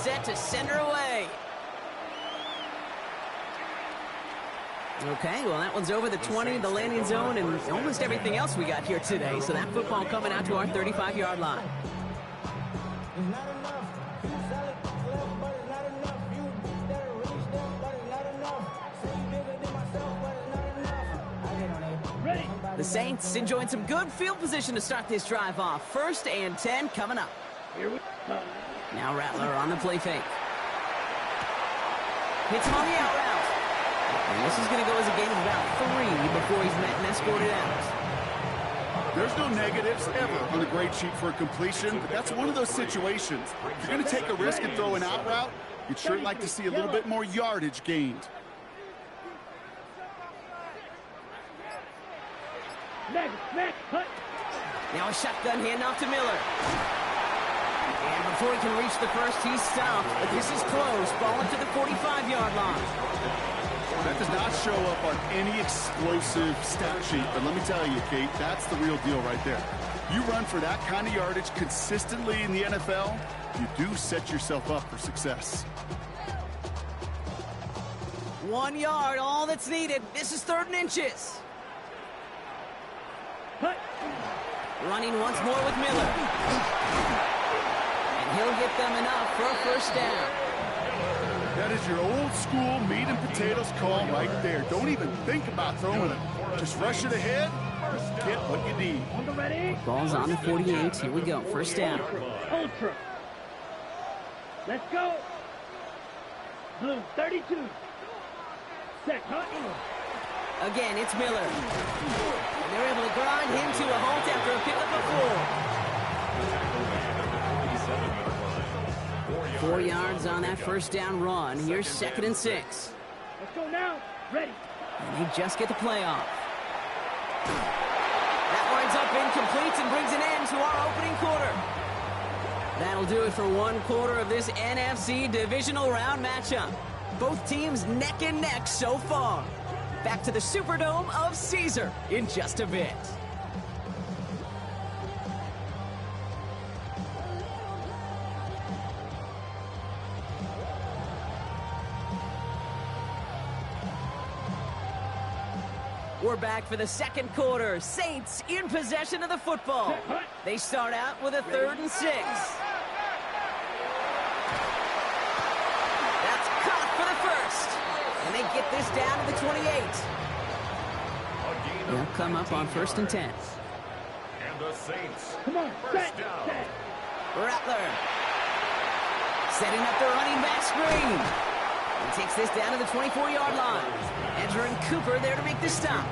set to send her away. Okay, well, that one's over the 20, the landing zone, and almost everything else we got here today. So that football coming out to our 35-yard line. The Saints enjoying some good field position to start this drive off. 1st and 10 coming up. Now Rattler on the play fake. Hits him on the out route. And this is going to go as a gain of about 3 before he's met and escorted out. There's no negatives ever on the grade sheet for a completion, but that's one of those situations. If you're going to take a risk and throw an out route, you'd sure like to see a little bit more yardage gained. Now a shotgun handoff to Miller. And before he can reach the first, he's stopped. But this is close. Ball up to the 45-yard line. That does not show up on any explosive stat sheet, but let me tell you, Kate, that's the real deal right there. You run for that kind of yardage consistently in the NFL, you do set yourself up for success. 1 yard, all that's needed. This is 3rd and inches. Running once more with Miller. And he'll get them enough for a 1st down. That is your old school meat and potatoes call right there. Don't even think about throwing it. Just rush it ahead, get what you need. Ball's on the 48. Here we go. 1st down. Ultra. Let's go. Blue 32. Set. Again, it's Miller. And they're able to grind him to a halt after a pickup of 4. 4 yards on that 1st down run. Here's 2nd and 6. Let's go now. Ready. And they just get the play off. That winds up incomplete and brings an end to our opening quarter. That'll do it for 1 quarter of this NFC divisional round matchup. Both teams neck and neck so far. Back to the Superdome of Caesar in just a bit. We're back for the 2nd quarter. Saints in possession of the football. They start out with a 3rd and 6. That's caught for the 1st. And they get this down to the 28. They'll come up on 1st and 10. And the Saints. Come on, First down. Rattler setting up the running back screen. He takes this down to the 24-yard line. Edger and Cooper there to make the stop.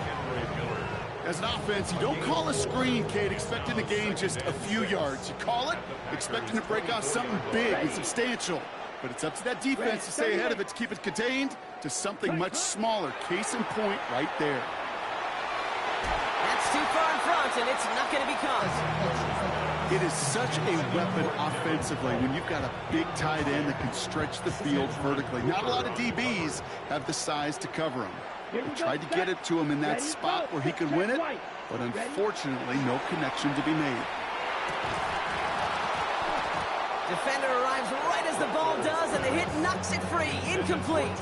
As an offense, you don't call a screen, Kate, expecting to gain just a few yards. You call it expecting to break off something big and substantial. But it's up to that defense to stay ahead of it, to keep it contained to something much smaller. Case in point right there. That's too far in front, and it's not going to be caught. It is such a weapon offensively when you've got a big tight end that can stretch the field vertically. Not a lot of DBs have the size to cover him. They tried to get it to him in that spot where he could win it, but unfortunately, no connection to be made. Defender arrives right as the ball does, and the hit knocks it free. Incomplete.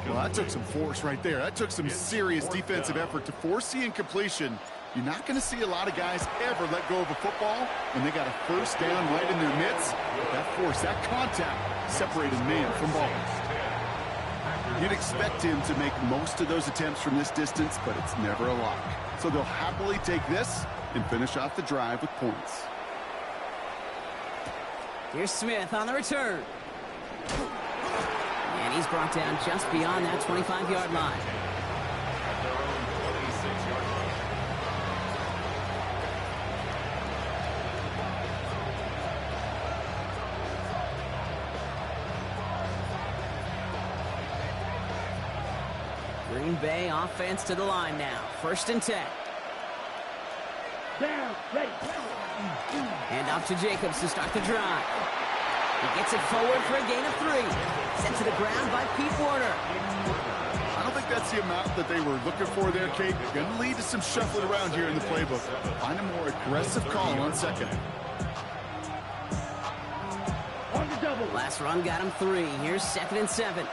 Well, that took some force right there. That took some serious defensive effort to force the incompletion. You're not going to see a lot of guys ever let go of a football when they got a 1st down right in their midst. That force, that contact, separated man from ball. You'd expect him to make most of those attempts from this distance, but it's never a lock. So they'll happily take this and finish off the drive with points. Here's Smith on the return. And he's brought down just beyond that 25-yard line. Green Bay offense to the line now. 1st and 10. Down, ready. And off to Jacobs to start the drive. He gets it forward for a gain of 3. Sent to the ground by Pete Werner. I don't think that's the amount that they were looking for there, Kate. Going to lead to some shuffling around here in the playbook. Find a more aggressive call on 2nd. On the double. Last run got him 3. Here's 2nd and 7.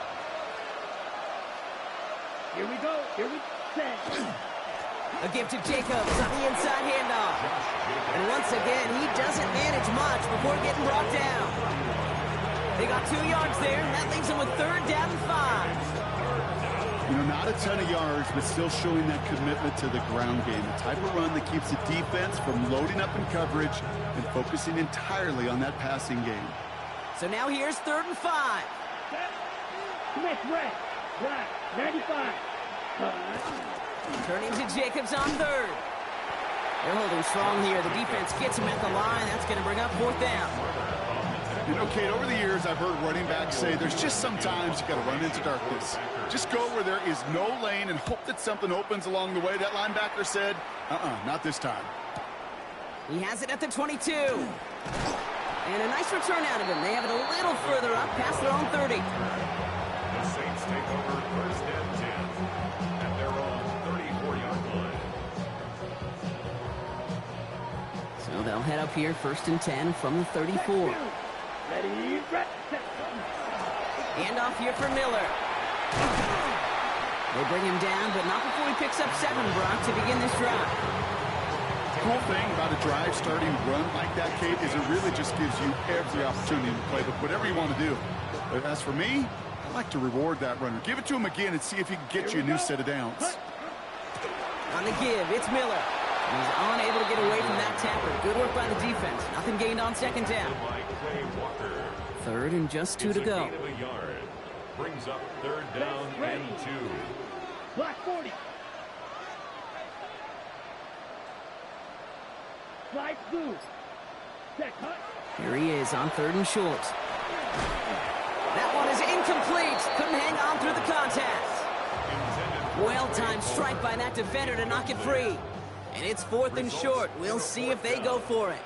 Here we go. Here we set. A give to Jacobs on the inside handoff. And once again, he doesn't manage much before getting brought down. They got 2 yards there, and that leaves them with 3rd down and 5. You know, not a ton of yards, but still showing that commitment to the ground game. The type of run that keeps the defense from loading up in coverage and focusing entirely on that passing game. So now here's 3rd and 5. Smith red. Black. 95. Turning to Jacobs on 3rd. They're holding strong here. The defense gets him at the line. That's going to bring up 4th down. You know, Kate, over the years, I've heard running backs say there's just sometimes you got to run into darkness. Just go where there is no lane and hope that something opens along the way. That linebacker said, not this time. He has it at the 22. And a nice return out of him. They have it a little further up past their own 30. The Saints take over 1st and 10 at their own 34-yard line. So they'll head up here 1st and 10 from the 34. Ready, red. Hand off here for Miller. They bring him down, but not before he picks up 7, Brock, to begin this drive. The cool thing about a drive starting run like that, Kate, is it really just gives you every opportunity to play, but whatever you want to do. But as for me, I like to reward that runner. Give it to him again and see if he can get you a new set of downs. On the give, it's Miller. He's unable to get away from that tackle. Good work by the defense. Nothing gained on 2nd down. 3rd and just 2 to go. Gain of a yard. Brings up 3rd down and 2. Black 40. Slide blue. Set cut. Here he is on 3rd and short. That one is incomplete. Couldn't hang on through the contact. Well-timed strike by that defender to knock it free. And it's 4th and short. We'll see if they go for it.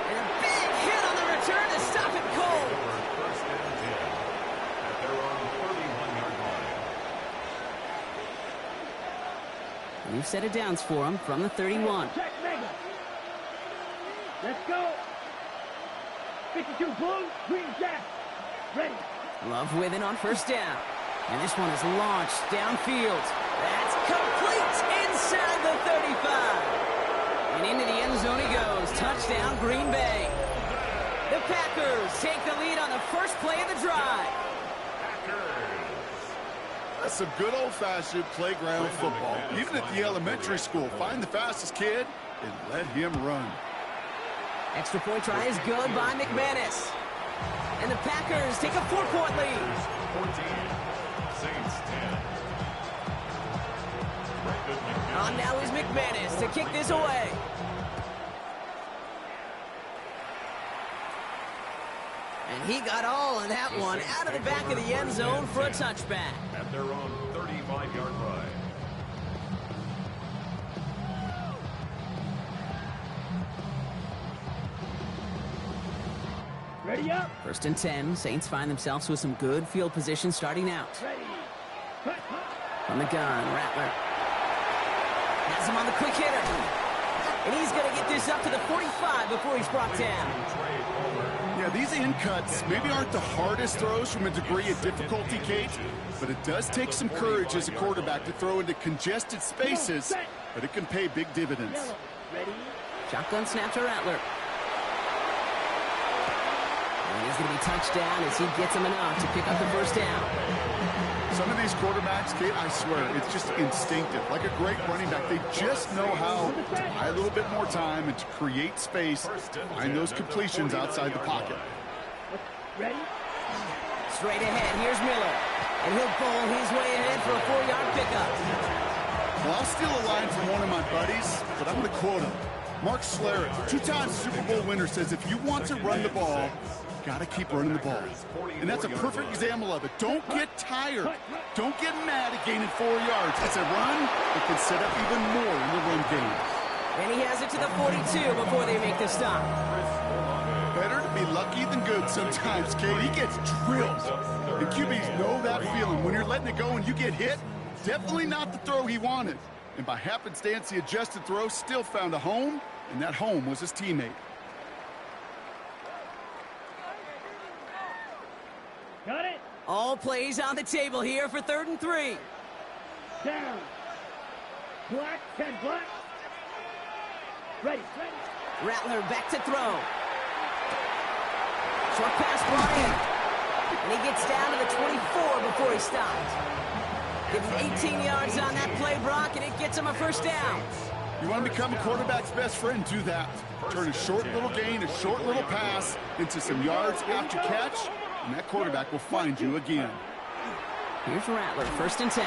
And a big hit on the return to stop it cold. 1st and 10 at their own 31-yard line. New set of downs for him from the 31. Check mega. Let's go. 52 blue, green jack. Ready. Love with it on 1st down. And this one is launched downfield. That's complete inside the 35. And into the end zone he goes. Touchdown, Green Bay. The Packers take the lead on the first play of the drive. That's some good old-fashioned playground football. Even at the elementary school, find the fastest kid and let him run. Extra point try is good by McManus. And the Packers take a 4-point lead. 14, Saints 10. On now is McManus to kick this away. And he got all of that one out of the back of the end zone for a touchback. At their own 35-yard line. Ready up. 1st and 10, Saints find themselves with some good field position starting out. Ready. Cut. On the gun, Rattler. Has him on the quick hitter. And he's going to get this up to the 45 before he's brought down. Yeah, these in cuts maybe aren't the hardest throws from a degree of difficulty, Kate, but it does take some courage as a quarterback to throw into congested spaces, but it can pay big dividends. Yellow. Ready. Shotgun snap to Rattler. And he's going to be touched down as he gets him enough to pick up the 1st down. Some of these quarterbacks, Kate, I swear, it's just instinctive. Like a great running back, they just know how to buy a little bit more time and to create space, find those completions outside the pocket. Ready. Straight ahead, here's Miller. And he'll bowl his way ahead for a 4-yard pickup. Well, I'll steal a line from one of my buddies, but I'm going to quote him. Mark Schlereth, 2-time Super Bowl winner, says if you want to run the ball, got to keep running the ball. And that's a perfect example of it. Don't get tired. Don't get mad at gaining 4 yards. It's a run that can set up even more in the run game. And he has it to the 42 before they make the stop. better to be lucky than good sometimes, Kate. He gets drilled. And QBs know that feeling. When you're letting it go and you get hit, definitely not the throw he wanted. And by happenstance, the adjusted throw still found a home, and that home was his teammate. Got it. All plays on the table here for 3rd and 3. Down. Black, 10 black. Ready, ready. Rattler back to throw. Short pass brought in. And he gets down to the 24 before he stops. Gets 18 yards on that play, Brock, and it gets him a 1st down. You want to become a quarterback's best friend, do that. Turn a short little gain, a short little pass into some yards after catch, and that quarterback will find you again. Here's Rattler, 1st and 10.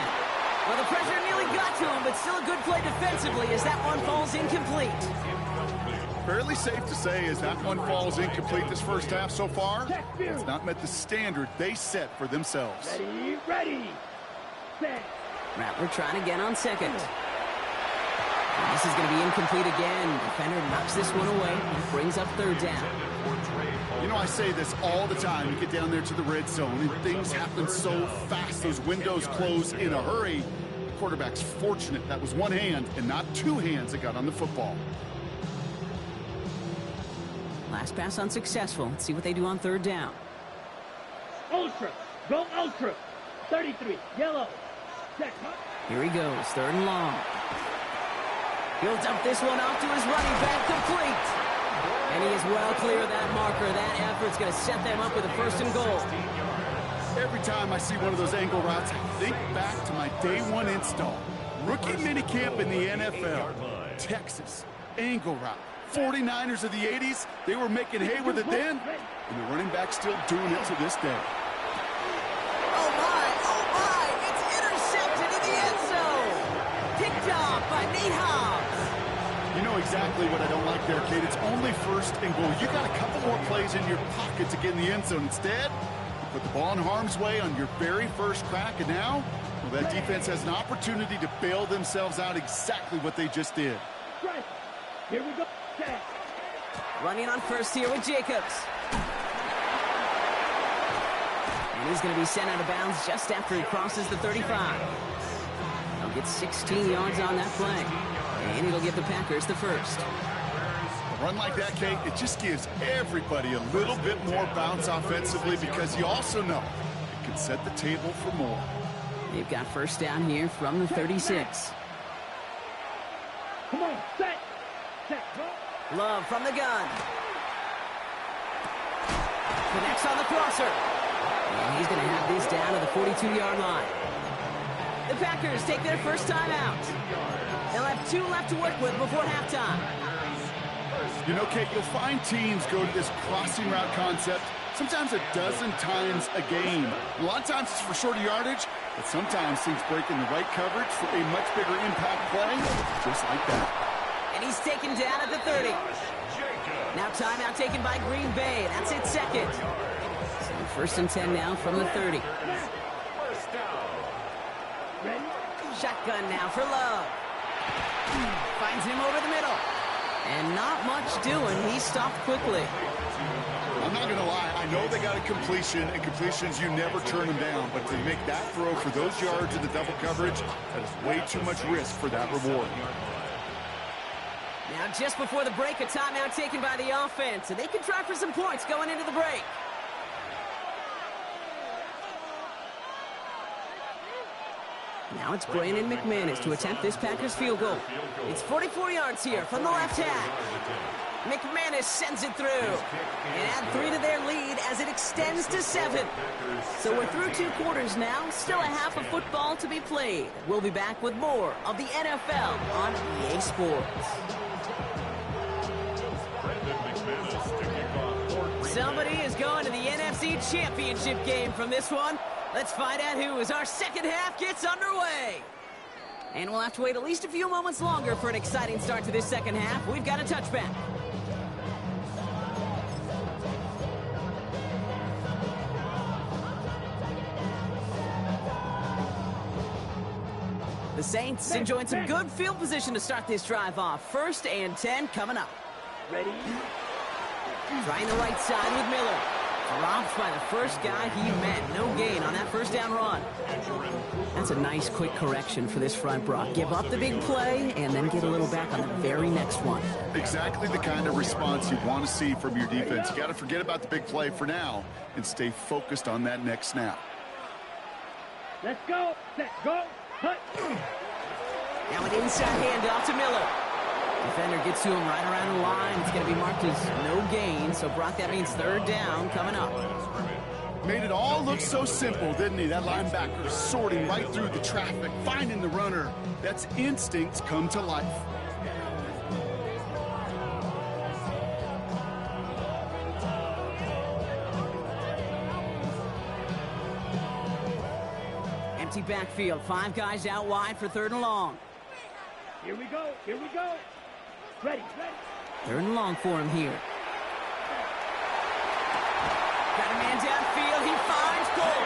Well, the pressure nearly got to him, but still a good play defensively as that one falls incomplete. Fairly safe to say as that one falls incomplete this first half so far, it's not met the standard they set for themselves. Ready, ready. Set. Rattler trying again on 2nd. And this is going to be incomplete again. Defender knocks this one away and brings up 3rd down. You know, I say this all the time. You get down there to the red zone, and things happen so fast. Those windows close in a hurry. The quarterback's fortunate that was one hand and not 2 hands that got on the football. Last pass unsuccessful. Let's see what they do on 3rd down. Ultra. Go ultra. 33. Yellow. Set. Here he goes. 3rd and long. He'll dump this one off to his running back, complete. And he is well clear of that marker. That effort's going to set them up with a 1st and goal. Every time I see one of those angle routes, I think back to my day 1 install. Rookie minicamp in the NFL. Texas. Angle route. 49ers of the 80s, they were making hay with it then, and the running back's still doing it to this day. Oh my, it's intercepted in the end zone. Picked off by Nate Hobbs. You know exactly what I don't like there, Kate. It's only 1st and goal. You got a couple more plays in your pocket to get in the end zone. Instead, you put the ball in harm's way on your very first crack, and now, well, that defense has an opportunity to bail themselves out exactly what they just did. Right. Here we go. Set. Running on 1st here with Jacobs. And he's going to be sent out of bounds just after he crosses the 35. He'll get 16 yards on that play. And it'll give the Packers the 1st. A run like that, Kate, it just gives everybody a little bit more bounce offensively because you also know it can set the table for more. They've got 1st down here from the 36. Come on. Set. Set. Go. Love from the gun. Connects on the crosser. And he's going to have this down to the 42-yard line. The Packers take their 1st time out. They'll have 2 left to work with before halftime. You know, Kate, you'll find teams go to this crossing route concept sometimes a dozen times a game. A lot of times it's for shorter yardage, but sometimes things break in the right coverage for a much bigger impact play, just like that. And he's taken down at the 30. Now timeout taken by Green Bay. That's it 2nd. So 1st and 10 now from the 30. Shotgun now for Love. Finds him over the middle. And not much doing. He stopped quickly. I'm not going to lie. I know they got a completion, and completions, you never turn them down. But to make that throw for those yards in the double coverage, that is way too much risk for that reward. Now, just before the break, a timeout taken by the offense, and they can try for some points going into the break. Now it's Brandon McManus to attempt this Packers field goal. It's 44 yards here from the left hash. McManus sends it through and add 3 to their lead as it extends to 7. So we're through 2 quarters now, still a half of football to be played. We'll be back with more of the NFL on EA Sports. Somebody is going to the NFC Championship game from this one. Let's find out who as our second half gets underway. And we'll have to wait at least a few moments longer for an exciting start to this second half. We've got a touchback. The Saints enjoying some good field position to start this drive off. 1st and 10 coming up. Ready? Trying the right side with Miller. Dropped by the first guy he met. No gain on that first down run. That's a nice quick correction for this front, Brock. Give up the big play and then get a little back on the very next one. Exactly the kind of response you want to see from your defense. You got to forget about the big play for now and stay focused on that next snap. Let's go. Set. Go. Hut. Now an inside handoff to Miller. Defender gets to him right around the line. It's going to be marked as no gain. So, Brock, that means third down coming up. Made it all look so simple, didn't he? That linebacker sorting right through the traffic, finding the runner. That's instincts come to life. Empty backfield. 5 guys out wide for third and long. Here we go. Here we go. Ready. Third and long for him here. Got a man downfield. He finds Cole.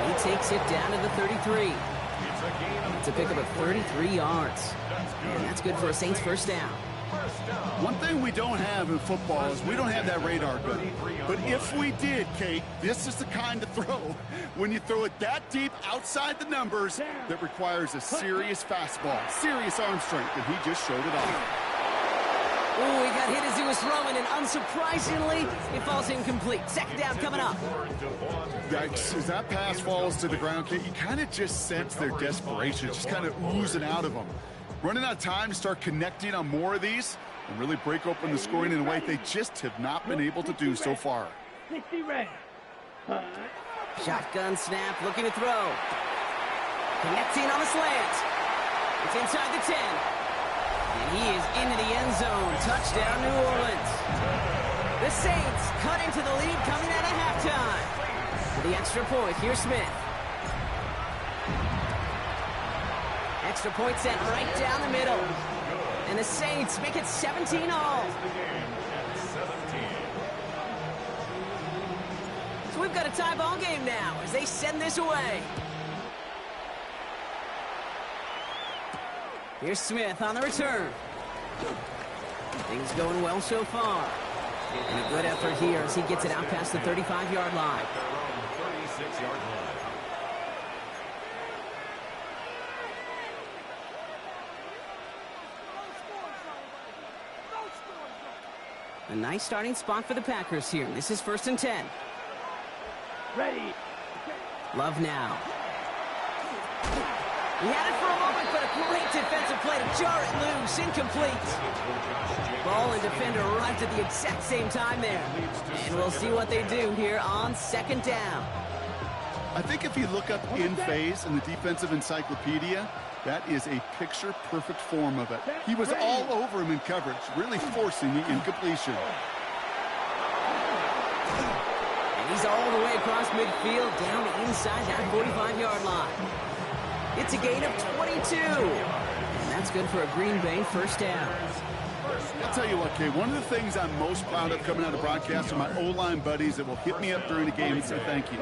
He takes it down to the 33. It's a pickup of 33 yards. And that's good for a Saints first down. One thing we don't have in football is we don't have that radar gun. But if we did, Kate, this is the kind of throw when you throw it that deep outside the numbers that requires a serious fastball, serious arm strength, and he just showed it off. Ooh, he got hit as he was throwing, and unsurprisingly, it falls incomplete. Second down coming up. As that pass falls to the ground, Kate, you kind of just sense their desperation, just kind of oozing out of them. Running out of time to start connecting on more of these and really break open the scoring in a way they just have not been able to do so far. 60 ready. Shotgun snap, looking to throw. Connecting on the slant. It's inside the 10. And he is into the end zone. Touchdown, New Orleans. The Saints cut into the lead coming out of halftime. For the extra point, here's Smith. Extra point sent right down the middle. And the Saints make it 17 all. So we've got a tie ball game now as they send this away. Here's Smith on the return. Things going well so far. And a good effort here as he gets it out past the 35-yard line. 36-yard line. A nice starting spot for the Packers here. This is 1st and 10. Ready. Love now. He had it for a moment, but a great defensive play to jar it loose. Incomplete. Ball and defender arrived at the exact same time there. And we'll see what they do here on second down. I think if you look up in phase in the defensive encyclopedia, that is a picture-perfect form of it. He was all over him in coverage, really forcing the incompletion. And he's all the way across midfield, down inside that 45-yard line. It's a gain of 22. And that's good for a Green Bay first down. I'll tell you what, Kay, one of the things I'm most proud of coming out of broadcast are my O-line buddies that will hit me up during the game and say thank you.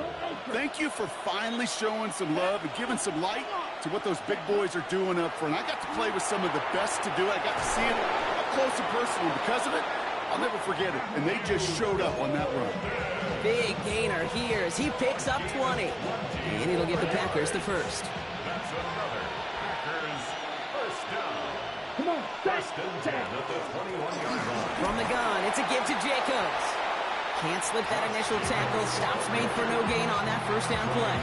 Thank you for finally showing some love and giving some light to what those big boys are doing up front. I got to play with some of the best to do it. I got to see it up close and personal. Because of it, I'll never forget it. And they just showed up on that run. Big gainer here as he picks up 20. And it'll give the Packers the first. That's another Packers first down. Come on. First and 10 at the 21-yard line. From the gun, it's a give to Jacobs. Can't slip that initial tackle. Stops made for no gain on that first down play.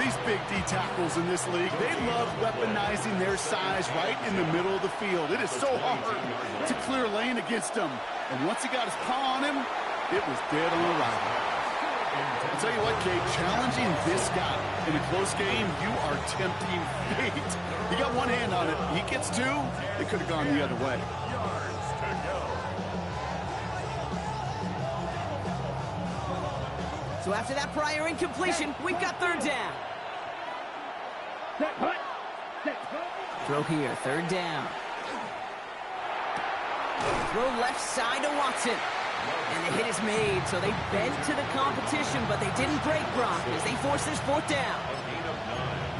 These big D tackles in this league, they love weaponizing their size right in the middle of the field. It is so hard to clear lane against them. And once he got his paw on him, it was dead on arrival. I'll tell you what, Kate, challenging this guy in a close game, you are tempting fate. He got one hand on it. He gets two, it could have gone the other way. So after that prior incompletion, we've got third down. Set. Hut. Set. Go. Throw here, third down. Throw left side to Watson. And the hit is made, so they bent to the competition, but they didn't break, Brock, as they force this fourth down.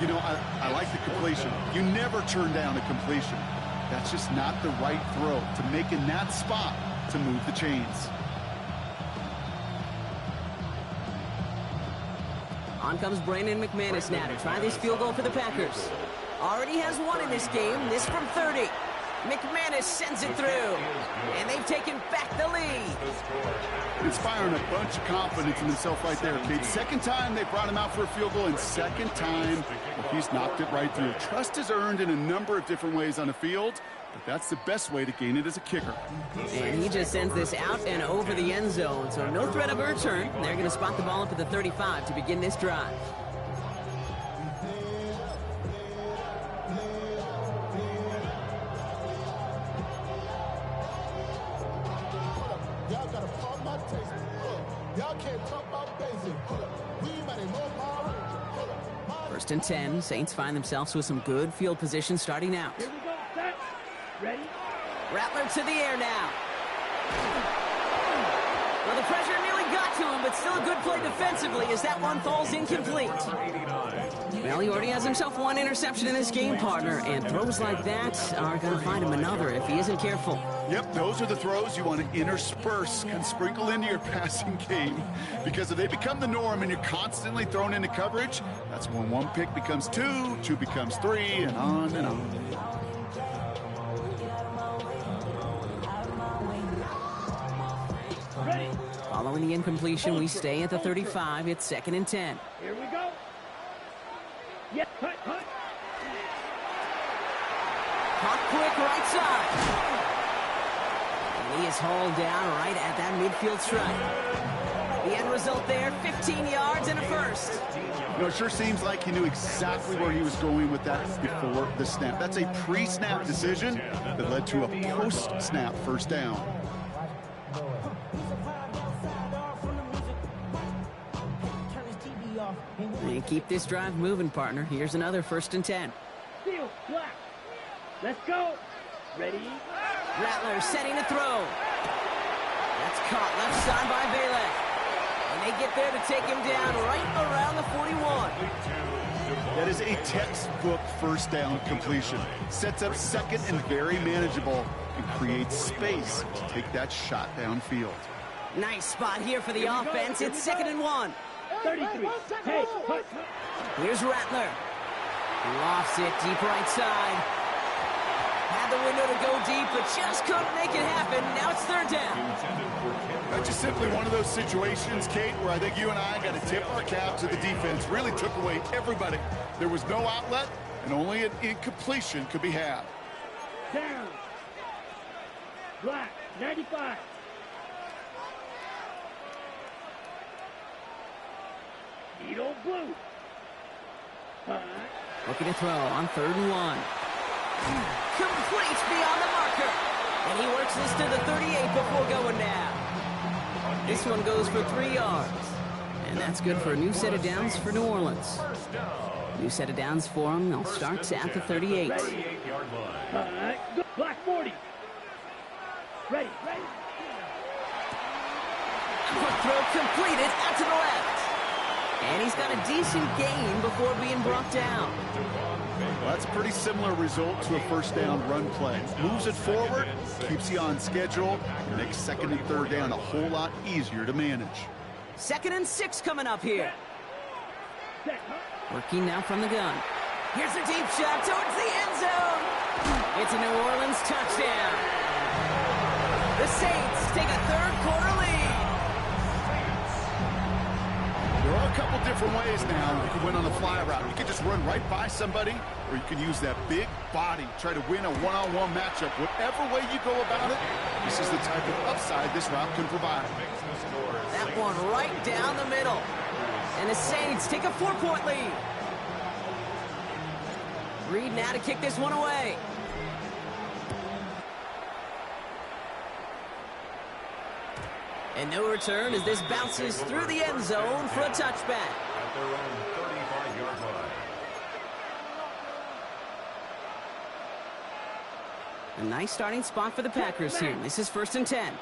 You know, I like the completion. You never turn down a completion. That's just not the right throw. To make in that spot, to to move the chains. On comes Brandon McManus now to try this field goal for the Packers. Already has one in this game, this from 30. McManus sends it through, and they've taken back the lead. Inspiring a bunch of confidence in himself right there, Kate. Second time they brought him out for a field goal, and second time he's knocked it right through. Trust is earned in a number of different ways on the field, but that's the best way to gain it as a kicker. And he just sends this out and over the end zone, so no threat of a return. They're going to spot the ball up at the 35 to begin this drive. First and 10, Saints find themselves with some good field position starting out. Here we go, set, ready. Rattler to the air now. Well, the pressure nearly got to him, but still a good play defensively as that one falls incomplete. Well, he already has himself one interception in this game, partner, and throws like that are going to find him another if he isn't careful. Yep, those are the throws you want to intersperse and sprinkle into your passing game, because if they become the norm and you're constantly thrown into coverage, that's when one pick becomes two, two becomes three, and on and on. Ready. Following the incompletion, we stay at the 35. It's 2nd and 10. Here we go. Yes, cut. Hot quick right side. And he is hauled down right at that midfield stripe. The end result there, 15 yards and a first. You know, it sure seems like he knew exactly where he was going with that before the snap. That's a pre-snap decision that led to a post-snap first down. And keep this drive moving, partner. Here's another 1st and 10. Seal, black. Let's go. Ready. Rattler setting to throw. That's caught left side by Bailey. And they get there to take him down right around the 41. That is a textbook first down completion. Sets up second and very manageable and creates space to take that shot downfield. Nice spot here for the offense. It's 2nd and 1. 33. Hey, cut. Here's Rattler. Lofts it deep right side. Had the window to go deep, but just couldn't make it happen. Now it's 3rd down. That's just simply one of those situations, Kate, where I think you and I got to tip our cap to the defense. Really took away everybody. There was no outlet, and only an incompletion could be had. Down. Black, 95. Needle blue. Looking to throw on 3rd and 1. Complete beyond the marker. And he works this to the 38 before going down. This one goes for 3 yards. And that's good for a new set of downs for New Orleans. New set of downs for them. They'll start at the 38. Black 40. Ready. Quick throw completed out to the left. And he's got a decent gain before being brought down. Well, that's a pretty similar result to a first down run play. Moves it forward, keeps you on schedule, and makes 2nd and 3rd down a whole lot easier to manage. 2nd and 6 coming up here. Working now from the gun. Here's a deep shot towards the end zone. It's a New Orleans touchdown. The Saints take a 3rd quarter lead. There are a couple different ways now you can win on the fly route. You can just run right by somebody, or you can use that big body, try to win a one-on-one matchup. Whatever way you go about it, this is the type of upside this route can provide. That one right down the middle. And the Saints take a 4-point lead. Reed now to kick this one away. And no return as this bounces through the end zone for a touchback. At their own 35-yard line. A nice starting spot for the Packers here. This is 1st and 10.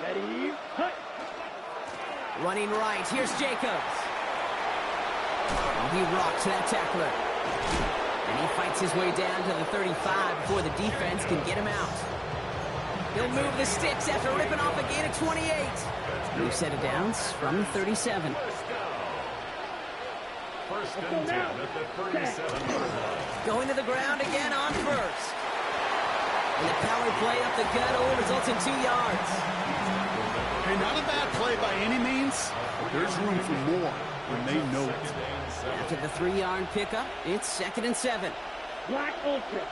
Ready. Cut. Running right. Here's Jacobs. Oh, he rocks that tackler. And he fights his way down to the 35 before the defense can get him out. He'll move the sticks after ripping off a gain of 28. New set of downs from 37. First and 10 at the 37-yard line. Going to the ground again on first. And the power play up the gut only results in 2 yards. Hey, not a bad play by any means, but there's room for more when they know it. After the 3-yard pickup, it's 2nd and 7. Black Ultra.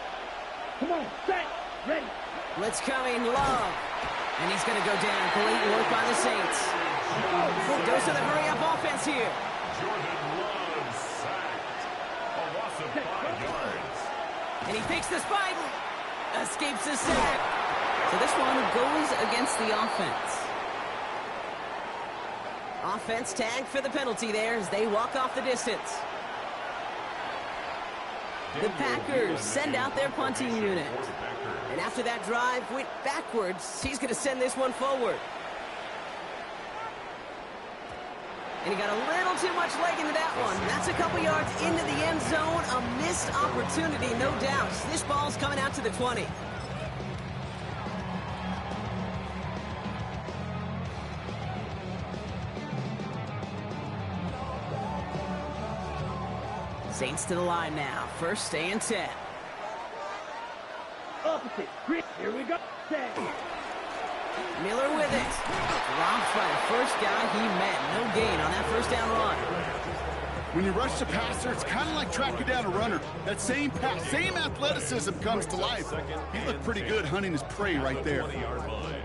Come on, set, ready. Blitz coming, Love. And he's going to go down. Great work by the Saints. Goes to the hurry-up offense here. Jordan Love sacked. A loss of 5 yards. And he picks the spike. Escapes the sack. So this one goes against the offense. Offense tagged for the penalty there as they walk off the distance. The Packers send out their punting unit. And after that drive went backwards, he's going to send this one forward. And he got a little too much leg into that one. That's a couple yards into the end zone. A missed opportunity, no doubt. This ball's coming out to the 20. Saints to the line now. 1st and 10. Opposite. Chris, here we go. Set. Miller with it. Dropped by the first guy he met. No gain on that 1st down run. When you rush the passer, it's kind of like tracking down a runner. That same pass, same athleticism comes to life. He looked pretty good hunting his prey right there. 20-yard line.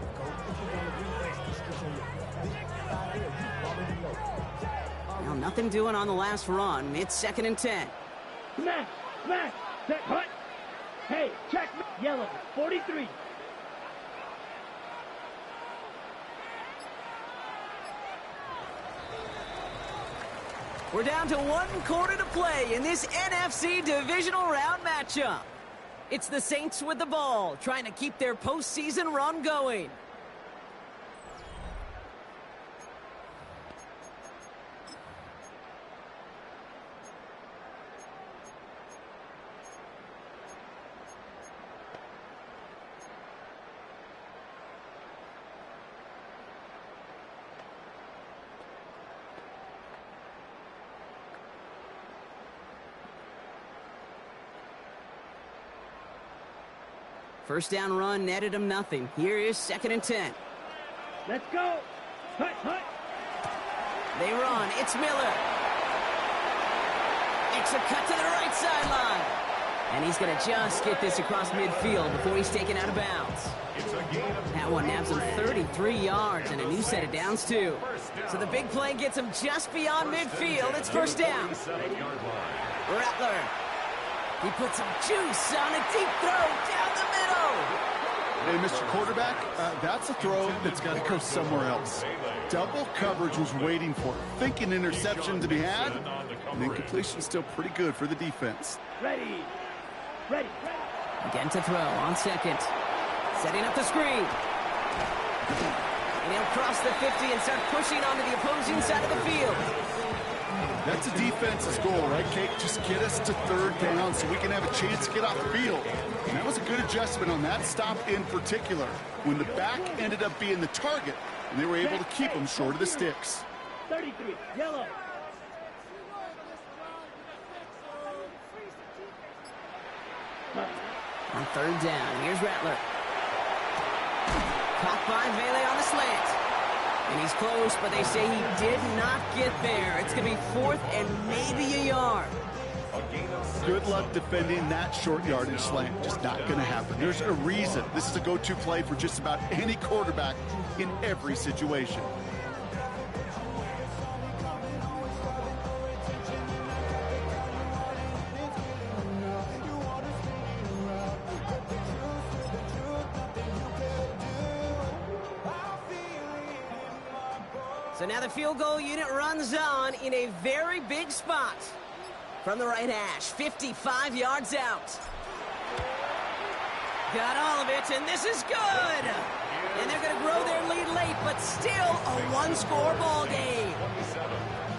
Well, nothing doing on the last run. It's 2nd and 10. Smash, smash, set, hut. Hey, check, yellow, 43. We're down to 1 quarter to play in this NFC divisional round matchup. It's the Saints with the ball, trying to keep their postseason run going. First down run netted him nothing. Here is 2nd and 10. Let's go. Hut, hut. They run. It's Miller. Makes a cut to the right sideline. And he's going to just get this across midfield before he's taken out of bounds. That one nabs him 33 yards and a new set of downs, too. So the big play gets him just beyond midfield. It's 1st down. Rattler. He puts some juice on a deep throw down the middle. Hey, Mr. Quarterback, that's a throw that's got to go somewhere else. Double coverage was waiting for it. Thinking interception to be had, and then completion's still pretty good for the defense. Ready. Ready. Again to throw on 2nd. Setting up the screen. And he'll cross the 50 and start pushing onto the opposing side of the field. That's a defense's goal, right, Kate? Just get us to 3rd down so we can have a chance to get off the field. And that was a good adjustment on that stop in particular, when the back ended up being the target, and they were able to keep him short of the sticks. 33, yellow. On 3rd down, here's Rattler. Caught by Vele on the slant. And he's close, but they say he did not get there. It's going to be 4th and maybe a yard. Good luck defending that short yardage slant. Just not going to happen. There's a reason. This is a go-to play for just about any quarterback in every situation. So now the field goal unit runs on in a very big spot. From the right hash, 55 yards out. Got all of it, and this is good. And they're going to grow their lead late, but still a one-score ball game.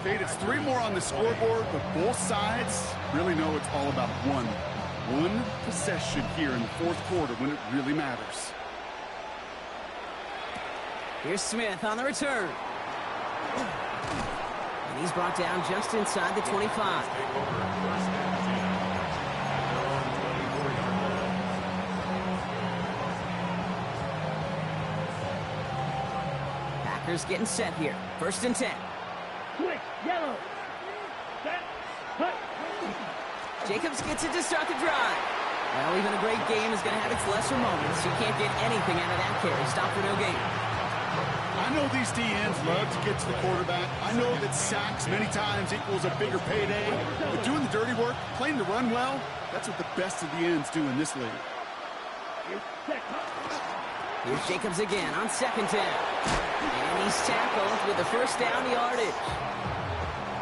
Kate, it's 3 more on the scoreboard, but both sides really know it's all about one possession here in the 4th quarter when it really matters. Here's Smith on the return. And he's brought down just inside the 25. Take over first and 10. And they're on 24-yard line. Packers getting set here. First and 10. Switch, yellow. Set, cut. Jacobs gets it to start the drive. Well, even a great game is going to have its lesser moments. You can't get anything out of that carry. Stop for no gain. I know these DNs love to get to the quarterback. I know that sacks many times equals a bigger payday. But doing the dirty work, playing the run well, that's what the best of the ends do in this league. Here's Jacobs again on second down. And he's tackled with the first down yardage.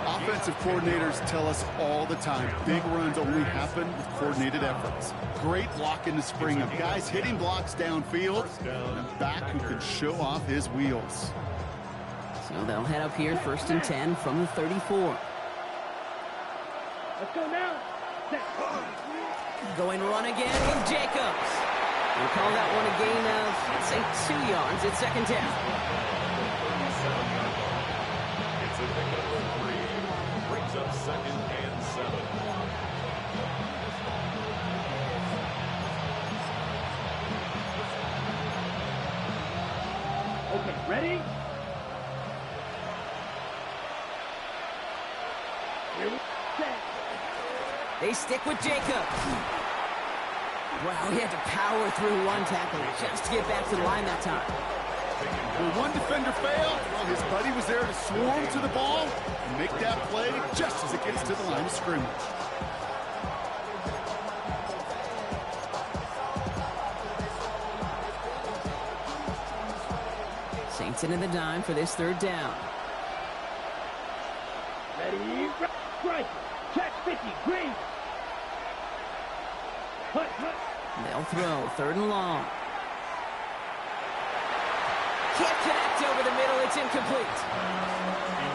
Offensive coordinators tell us all the time, big runs only happen with coordinated efforts. Great block in the spring of guys hitting blocks downfield and a back who can show off his wheels. So they'll head up here first and 10 from the 34. Let's go now. Set. Going run again with Jacobs. We'll call that one a gain of, let's say, 2 yards at second down. It's a pick up of 3. Brings up second and 7. Okay, ready? Here we set. They stick with Jacobs. Wow, he had to power through one tackle just to get back to the line that time. When one defender failed, well, his buddy was there to swarm to the ball and make that play just as it gets to the line of scrimmage. Saints into the dime for this third down. Ready? Strike. Check 50. Green. Cut, cut. They'll throw third and long. Can't connect over the middle. It's incomplete.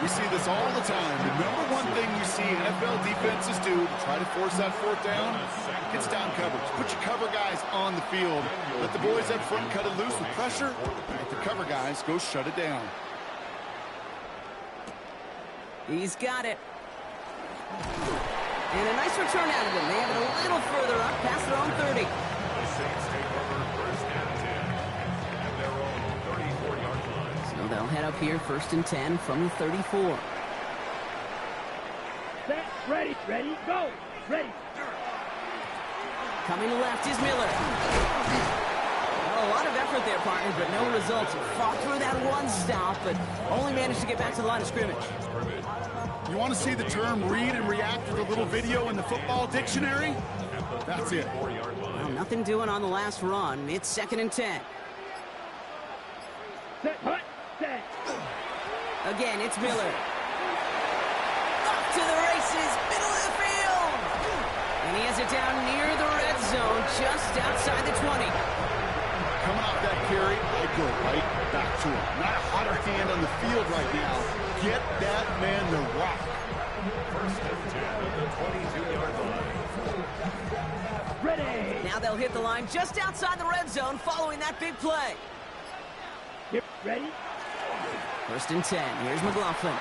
We see this all the time. The number one thing you see NFL defenses do to try to force that fourth down, gets down coverage. Put your cover guys on the field. Let the boys up front cut it loose with pressure. Let the cover guys go shut it down. He's got it. And a nice return out of him. They have it a little further up past their own 30. The Saints take over first and 10. And they're on 34-yard line. So they'll head up here first and 10 from the 34. Set. Ready. Ready. Go. Ready. Coming left is Miller. Well, a lot of effort there, partner, but no results. Fought through that one stop, but only managed to get back to the line of scrimmage. You want to see the term read and react with a little video in the football dictionary? That's it. Well, nothing doing on the last run. It's second and 10. Set. Cut. Set. Again, it's Miller. Off to the races, middle of the field. And he has it down near the red zone, just outside the 20. Coming off that carry, I go right back to him. Not a hotter hand on the field right now. Get that man the rock. First and 10 at the 22-yard line. Ready. Now they'll hit the line just outside the red zone following that big play. Here. Ready. First and 10. Here's McLaughlin.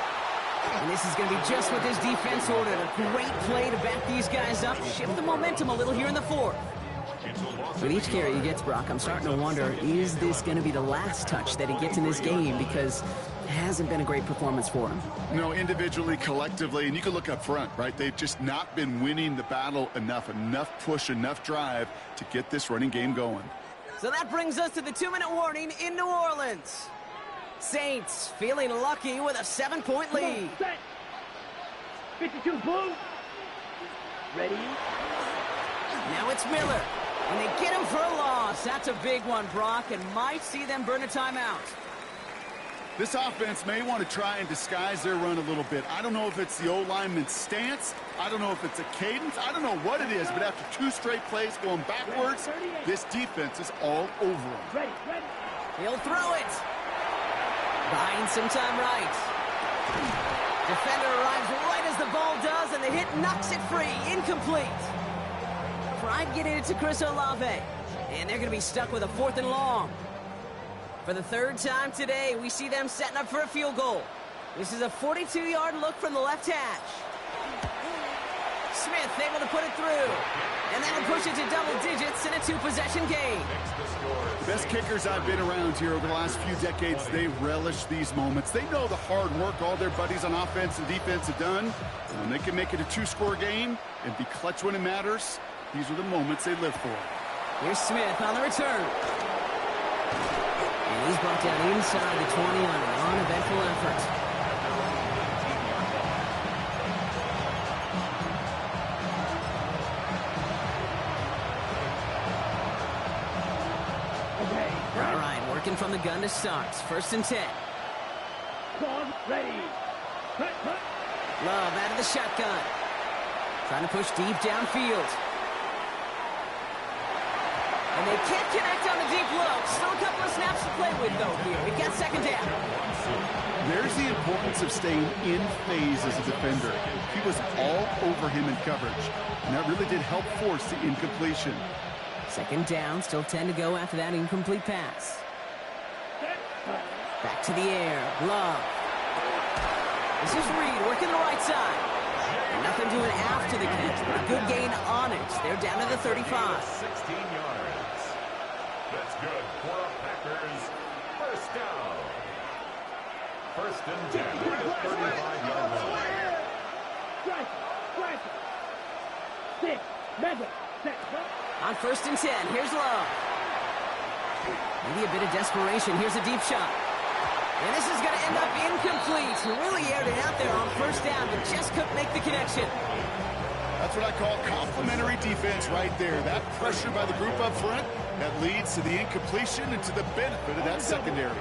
And this is going to be just what this defense ordered. A great play to back these guys up. Shift the momentum a little here in the fourth. With each carry he gets, Brock, I'm starting to wonder, is this going to be the last touch that he gets in this game? Because it hasn't been a great performance for him. You know, individually, collectively, and you can look up front, right? They've just not been winning the battle enough push, enough drive to get this running game going. So that brings us to the 2-minute warning in New Orleans. Saints feeling lucky with a 7-point lead. Set. 52 blue. Ready. Now it's Miller. And they get him for a loss. That's a big one, Brock, and might see them burn a timeout. This offense may want to try and disguise their run a little bit. I don't know if it's the O-lineman's stance. I don't know if it's a cadence. I don't know what it is, but after 2 straight plays going backwards, this defense is all over them. Ready. Ready. He'll throw it. Buying some time right. Defender arrives right as the ball does, and the hit knocks it free. Incomplete. Tried getting it to Chris Olave. And they're going to be stuck with a 4th and long. For the third time today, we see them setting up for a field goal. This is a 42-yard look from the left hash. Smith able to put it through. And that'll push it to double digits in a 2-possession game. The best kickers I've been around here over the last few decades, they relish these moments. They know the hard work all their buddies on offense and defense have done. And when they can make it a 2-score game and be clutch when it matters, these are the moments they live for. Here's Smith on the return. And he's brought down inside the 20 on an uneventful effort. All right, working from the gun to start. 1st and 10. Pause, ready. Cut. Love out of the shotgun. Trying to push deep downfield. And they can't connect on the deep low. Still a couple of snaps to play with, though, here. We've got 2nd down. There's the importance of staying in phase as a defender. He was all over him in coverage, and that really did help force the incompletion. 2nd down, still 10 to go after that incomplete pass. Back to the air, Love. This is Reed working the right side. And nothing doing after the catch, but a good gain on it. They're down to the 35. 16 yards. That's good for a Packers 1st down. 1st and 10 at the 35-yard line. Strike. 6, mega, set, On 1st and 10, here's Love. Maybe a bit of desperation. Here's a deep shot. And this is going to end up incomplete. Really aired it out there on 1st down, but just couldn't make the connection. That's what I call complimentary defense right there. That pressure by the group up front, that leads to the incompletion and to the benefit of that secondary.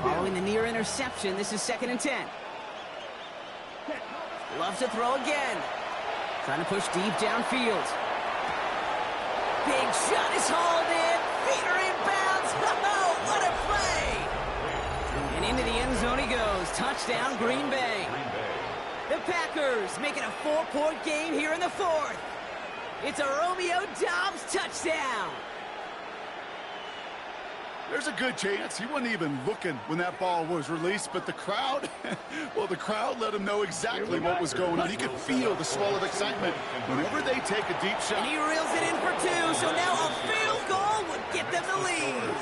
Following the near interception, this is 2nd and 10. Love to throw again. Trying to push deep downfield. Big shot is hauled in. Feet are in bounds. Oh, what a play! And into the end zone he goes. Touchdown, Green Bay. The Packers making a 4-point game here in the 4th. It's a Romeo Doubs touchdown. There's a good chance he wasn't even looking when that ball was released, but the crowd, well, the crowd let him know exactly what was going on. He could feel the swell of excitement whenever they take a deep shot. And he reels it in for 2, so now a field goal would get them the lead.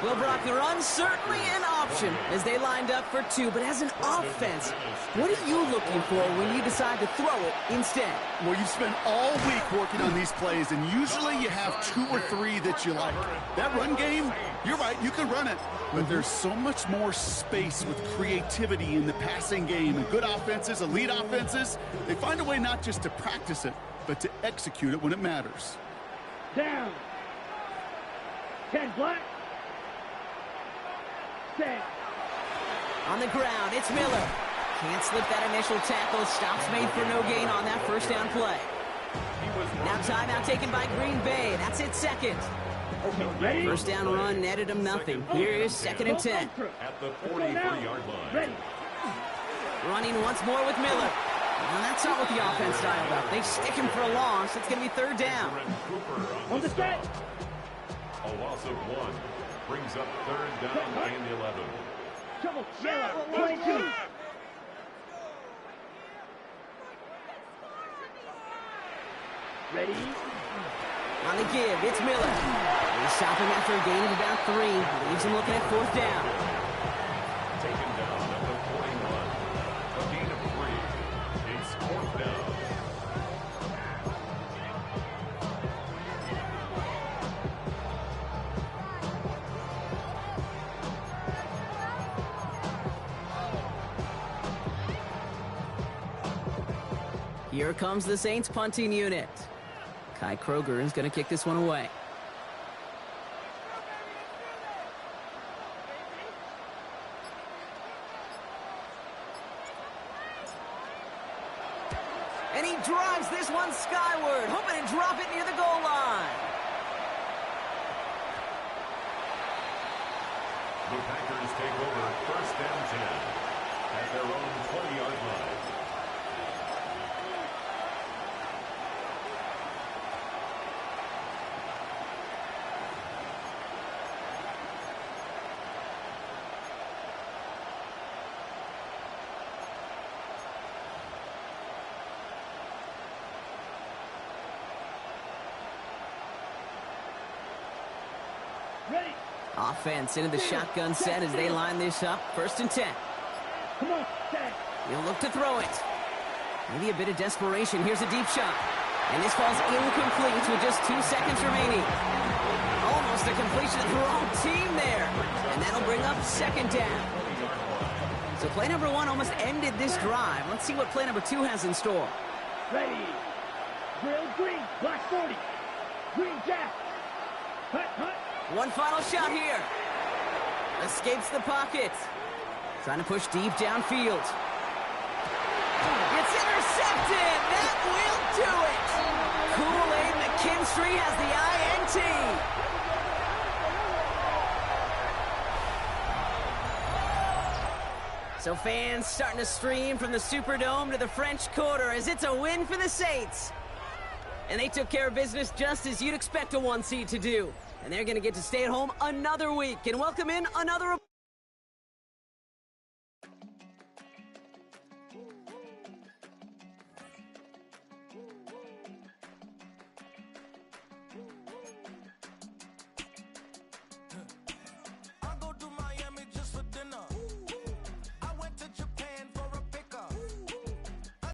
Well, Brock, the run certainly an option as they lined up for 2, but as an offense, what are you looking for when you decide to throw it instead? Well, you've spent all week working on these plays, and usually you have 2 or 3 that you like. That run game, you're right, you can run it, but there's so much more space with creativity in the passing game. And good offenses, elite offenses, they find a way not just to practice it, but to execute it when it matters. down. 10 black. Set. On the ground, it's Miller. Can't slip that initial tackle. Stops made for no gain on that 1st down play. Now timeout taken by Green Bay. That's it, 2nd. Okay, ready? 1st down run netted him nothing. Here is 2nd and 10. At the 43-yard line. Ready. Running once more with Miller. Now that's not what the offense dialed up. They stick him for a loss. It's going to be 3rd down. On the set. A loss of 1 brings up 3rd down and 11. Trouble. Yellow. 22. Ready. On the give, it's Miller. They stop him after a gain of about 3. Leaves him looking at 4th down. Taken down at the 41. A gain of 3. It's 4th down. Here comes the Saints punting unit. Kai Kroger is going to kick this one away. And he drives this one skyward, hoping to drop it near the goal line. The Packers take over 1st and 10 at their own 20-yard line. Ready. Offense into the shotgun set as they line this up. 1st and 10. Come on, set. He'll look to throw it. Maybe a bit of desperation. Here's a deep shot. And this falls incomplete with just 2 seconds remaining. Almost a completion of the wrong team there. And that'll bring up 2nd down. So play number 1 almost ended this drive. Let's see what play number 2 has in store. Ready. Drill green. Black 40. Green jack. Hut, hut. One final shot here. Escapes the pocket. Trying to push deep downfield. It's intercepted. That will do it. Kool-Aid McKinstry has the INT. So fans starting to stream from the Superdome to the French Quarter as it's a win for the Saints. And they took care of business just as you'd expect a 1 seed to do. And they're going to get to stay at home another week and welcome in another